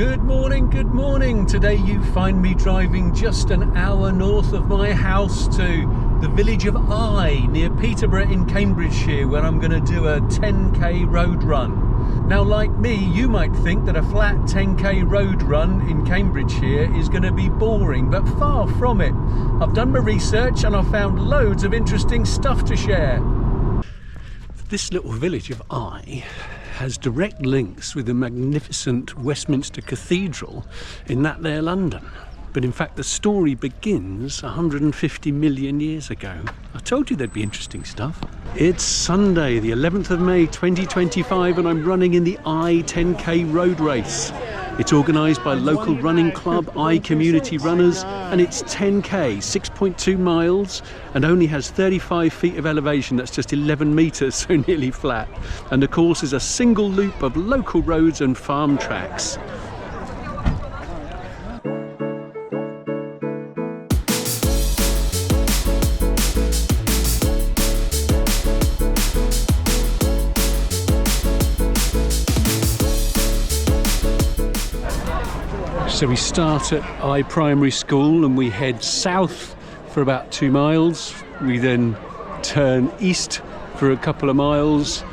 Good morning. Today you find me driving just an hour north of my house to the village of Eye near Peterborough in Cambridgeshire, where I'm going to do a 10k road run. Now, like me, you might think that a flat 10k road run in Cambridgeshire is going to be boring, but far from it. I've done my research and I've found loads of interesting stuff to share. This little village of Eye has direct links with the magnificent Westminster Cathedral in that there London. But in fact the story begins 150 million years ago. I told you there'd be interesting stuff. It's Sunday, the 11th of May 2025, and I'm running in the Eye 10k road race. It's organised by local running club Eye Community Runners, and it's 10k, 6.2 miles, and only has 35 feet of elevation. That's just 11 metres, so nearly flat. And the course is a single loop of local roads and farm tracks. So we start at Eye Primary School and we head south for about 2 miles. We then turn east for a couple of miles,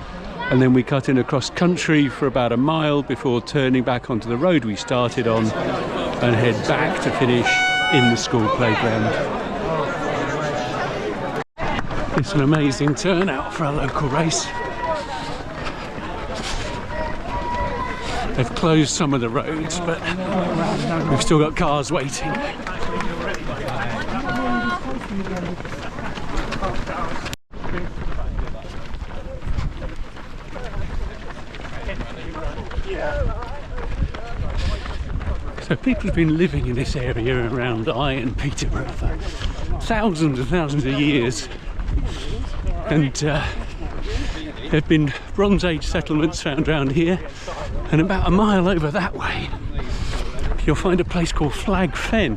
and then we cut in across country for about a mile before turning back onto the road we started on and head back to finish in the school playground. It's an amazing turnout for a local race. They've closed some of the roads, but we've still got cars waiting. So people have been living in this area around Eye and Peterborough for thousands and thousands of years. And there have been Bronze Age settlements found around here. And about a mile over that way, you'll find a place called Flag Fen,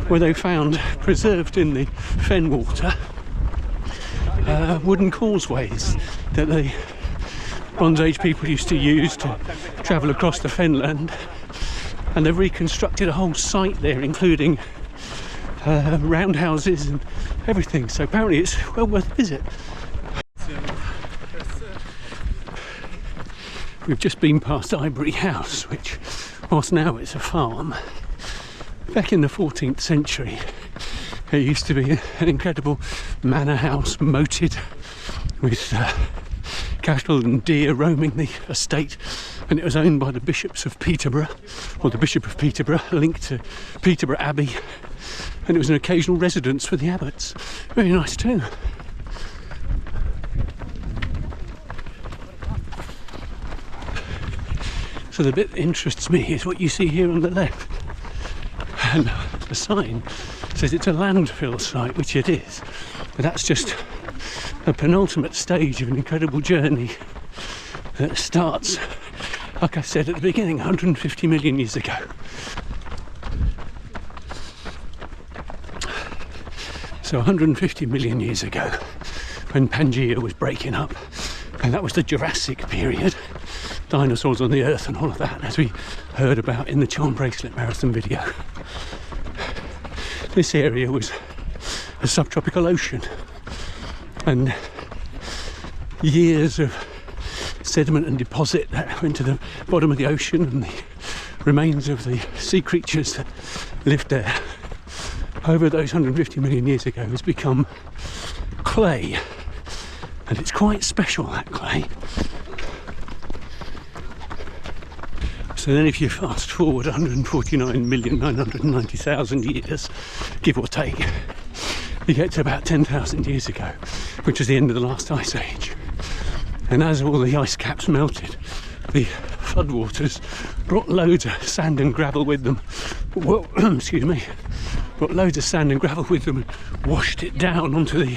where they found, preserved in the fen water, wooden causeways that the Bronze Age people used to use to travel across the fenland. And they've reconstructed a whole site there, including roundhouses and everything. So apparently it's well worth a visit. We've just been past Ivory House, which, whilst now it's a farm, back in the 14th century it used to be an incredible manor house, moated with cattle and deer roaming the estate, and it was owned by the bishops of Peterborough, or the Bishop of Peterborough, linked to Peterborough Abbey, and it was an occasional residence for the abbots. Very nice too. So the bit that interests me is what you see here on the left, and the sign says it's a landfill site, which it is, but that's just a penultimate stage of an incredible journey that starts, like I said at the beginning, 150 million years ago. So 150 million years ago, when Pangea was breaking up, and that was the Jurassic period, dinosaurs on the earth and all of that, as we heard about in the Charm Bracelet Marathon video. This area was a subtropical ocean, and years of sediment and deposit that went to the bottom of the ocean, and the remains of the sea creatures that lived there over those 150 million years ago has become clay, and it's quite special, that clay. So then if you fast forward 149,990,000 years, give or take, you get to about 10,000 years ago, which was the end of the last ice age. And as all the ice caps melted, the floodwaters brought loads of sand and gravel with them. Well, excuse me, brought loads of sand and gravel with them and washed it down onto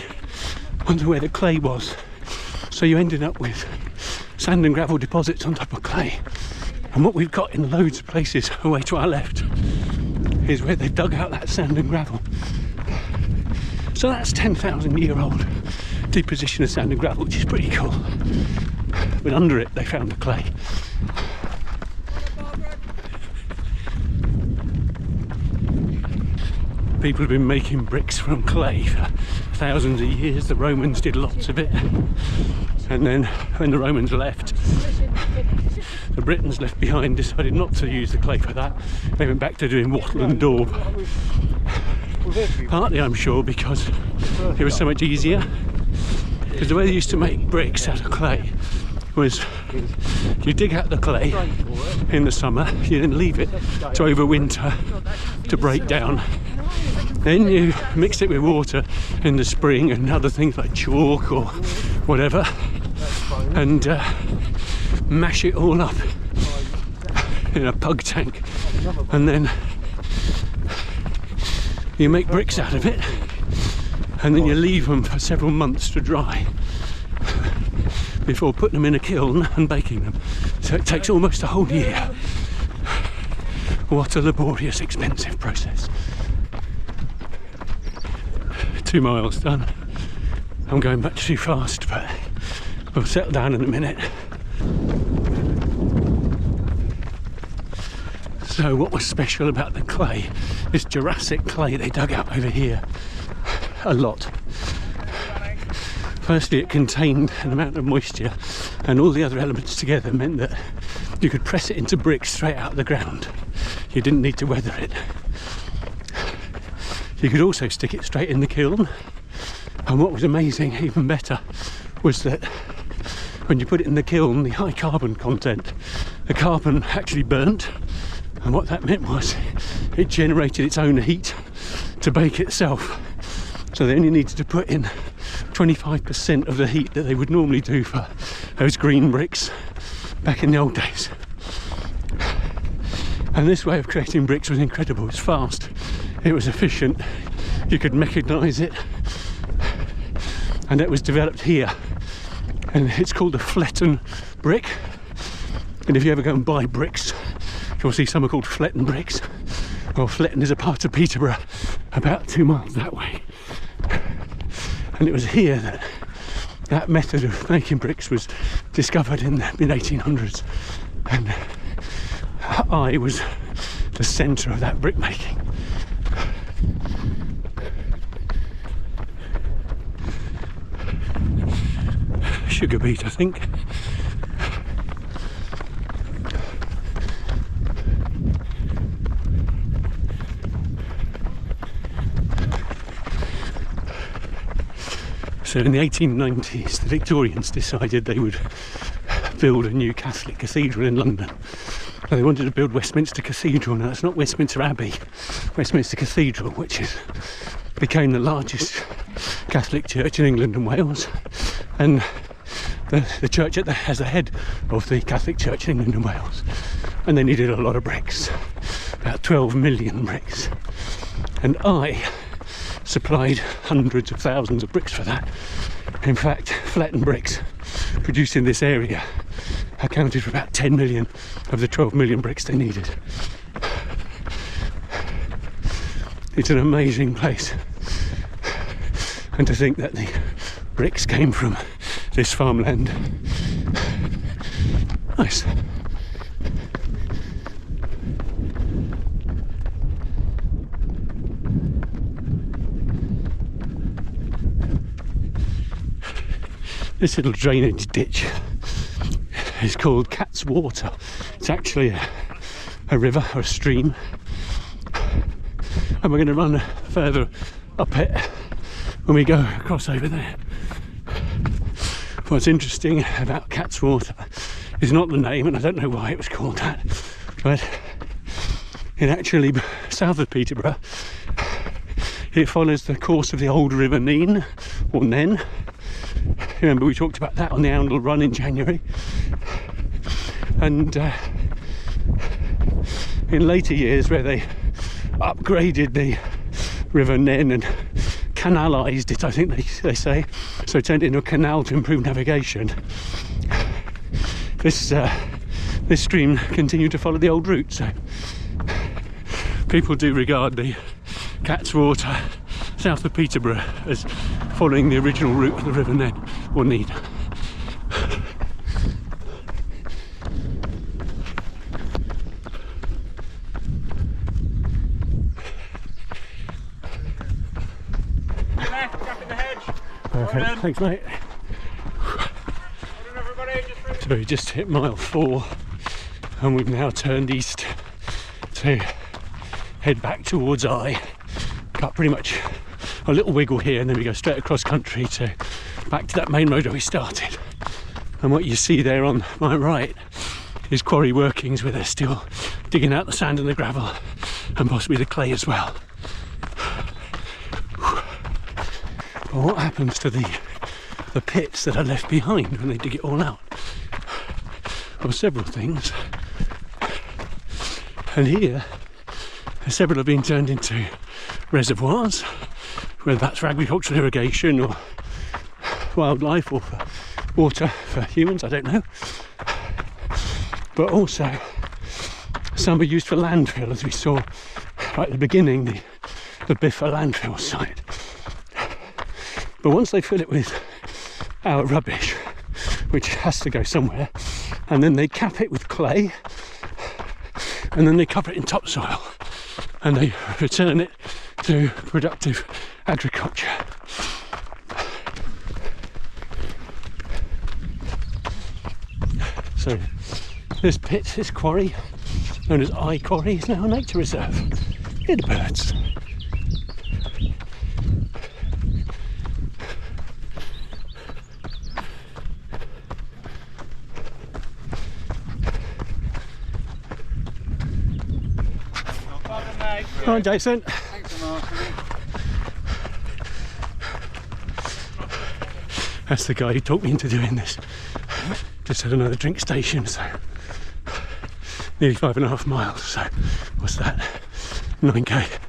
where the clay was. So you ended up with sand and gravel deposits on top of clay. And what we've got in loads of places away to our left is where they dug out that sand and gravel. So that's 10,000-year-old deposition of sand and gravel, which is pretty cool. But under it they found the clay. people have been making bricks from clay for thousands of years. The Romans did lots of it, and then when the Romans left, the Britons left behind decided not to use the clay for that. They went back to doing wattle and daub. Partly, I'm sure, because it was so much easier. Because the way they used to make bricks out of clay was you dig out the clay in the summer, you then leave it to overwinter to break down. Then you mix it with water in the spring and other things like chalk or whatever, and mash it all up in a pug tank, and then you make bricks out of it, and then you leave them for several months to dry before putting them in a kiln and baking them. So it takes almost a whole year. What a laborious, expensive process. 2 miles done. I'm going back too fast, but we'll settle down in a minute. So what was special about the clay, this Jurassic clay they dug out over here, a lot. Firstly, it contained an amount of moisture, and all the other elements together meant that you could press it into bricks straight out of the ground. You didn't need to weather it. You could also stick it straight in the kiln, and what was amazing, even better, was that when you put it in the kiln, the high carbon content, the carbon actually burnt, and what that meant was it generated its own heat to bake itself. So they only needed to put in 25% of the heat that they would normally do for those green bricks back in the old days. And this way of creating bricks was incredible. It was fast, it was efficient, you could mechanise it, and it was developed here. And it's called a Fletton brick. And if you ever go and buy bricks, you'll see some are called Fletton bricks. Well, Fletton is a part of Peterborough, about 2 miles that way. And it was here that that method of making bricks was discovered in the mid-1800s. And I was the centre of that brick making. Sugar beet, I think. So in the 1890s, the Victorians decided they would build a new Catholic cathedral in London. So they wanted to build Westminster Cathedral. Now, it's not Westminster Abbey, Westminster Cathedral, which became the largest Catholic church in England and Wales, and the church as the head of the Catholic Church in England and Wales. And they needed a lot of bricks, about 12 million bricks. And I supplied hundreds of thousands of bricks for that. In fact, Fletton bricks produced in this area accounted for about 10 million of the 12 million bricks they needed. It's an amazing place. And to think that the bricks came from this farmland. Nice. This little drainage ditch is called Cat's Water. It's actually a river or a stream, and we're going to run further up it when we go across over there. What's interesting about Cat's Water is not the name, and I don't know why it was called that, but it actually, south of Peterborough, it follows the course of the old River Nene, or Nen. Remember, we talked about that on the Oundle Run in January. And in later years, where they upgraded the River Nen and canalised it, I think they say, so it turned into a canal to improve navigation, this stream continued to follow the old route. So people do regard the Cat's Water south of Peterborough as following the original route of the River Nen, or Nene. Okay, thanks mate. So we just hit mile 4 and we've now turned east to head back towards Eye. Got pretty much a little wiggle here and then we go straight across country to back to that main road where we started. And what you see there on my right is quarry workings where they're still digging out the sand and the gravel and possibly the clay as well. But what happens to the pits that are left behind when they dig it all out? Well, several things. And here, several have been turned into reservoirs, whether that's for agricultural irrigation or wildlife or for water for humans, I don't know. But also, some are used for landfill, as we saw right at the beginning, the Biffa landfill site. But once they fill it with our rubbish, which has to go somewhere, and then they cap it with clay, and then they cover it in topsoil, and they return it to productive agriculture. So this pit, this quarry, known as Eye Quarry, is now a nature reserve. Hear the birds. Come on, Jason. Thanks for marking. That's the guy who talked me into doing this. Just had another drink station, so nearly 5.5 miles. So what's that? 9k.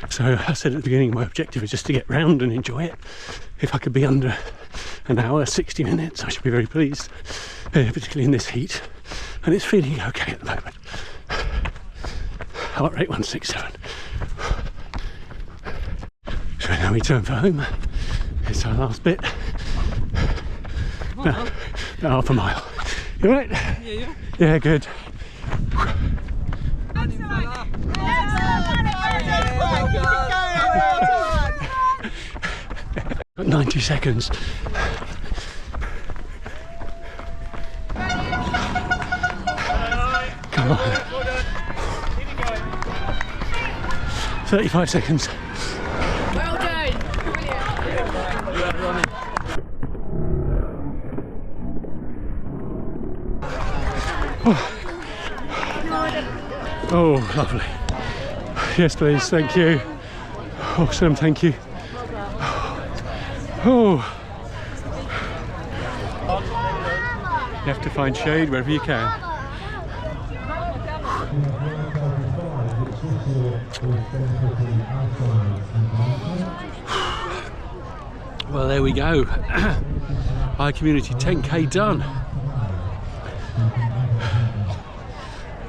So I said at the beginning my objective is just to get round and enjoy it. If I could be under an hour, 60 minutes, I should be very pleased, particularly in this heat. And it's feeling okay at the moment. Heart rate 167. So now we turn for home. It's our last bit. Now, half a mile. You alright? Yeah. Yeah, good. Got 90 seconds. Come on. 35 seconds. Well done. Brilliant. Oh, lovely. Yes, please. Thank you. Awesome. Thank you. Oh. You have to find shade wherever you can. Well, there we go. Eye Community 10k done.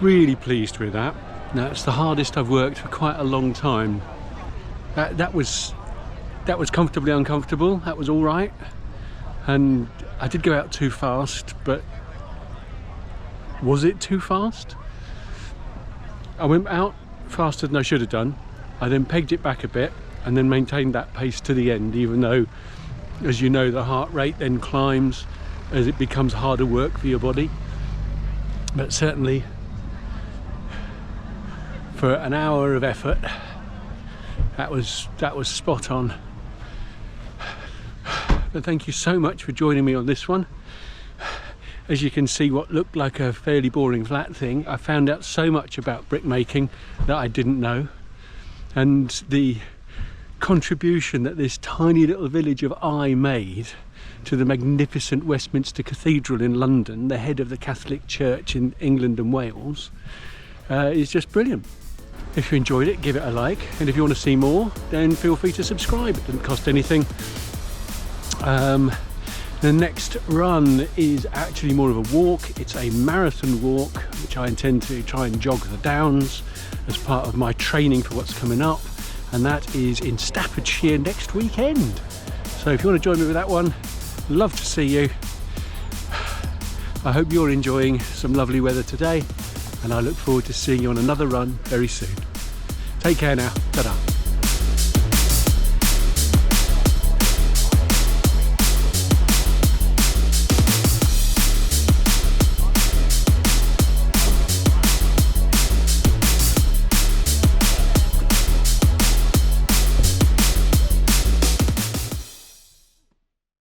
Really pleased with that. Now, it's the hardest I've worked for quite a long time. That was comfortably uncomfortable. That was all right. And I did go out too fast, but was it too fast? I went out faster than I should have done. I then pegged it back a bit and then maintained that pace to the end, even though, as you know, the heart rate then climbs as it becomes harder work for your body. But certainly for an hour of effort, that was spot on. But thank you so much for joining me on this one. As you can see, what looked like a fairly boring flat thing, I found out so much about brick making that I didn't know, and the contribution that this tiny little village of Eye made to the magnificent Westminster Cathedral in London, the head of the Catholic Church in England and Wales, is just brilliant. If you enjoyed it, give it a like, and if you want to see more, then feel free to subscribe. It doesn't cost anything. The next run is actually more of a walk. It's a marathon walk, which I intend to try and jog the downs as part of my training for what's coming up, and that is in Staffordshire next weekend. So if you want to join me with that one, love to see you. I hope you're enjoying some lovely weather today, and I look forward to seeing you on another run very soon. Take care now. Ta-da.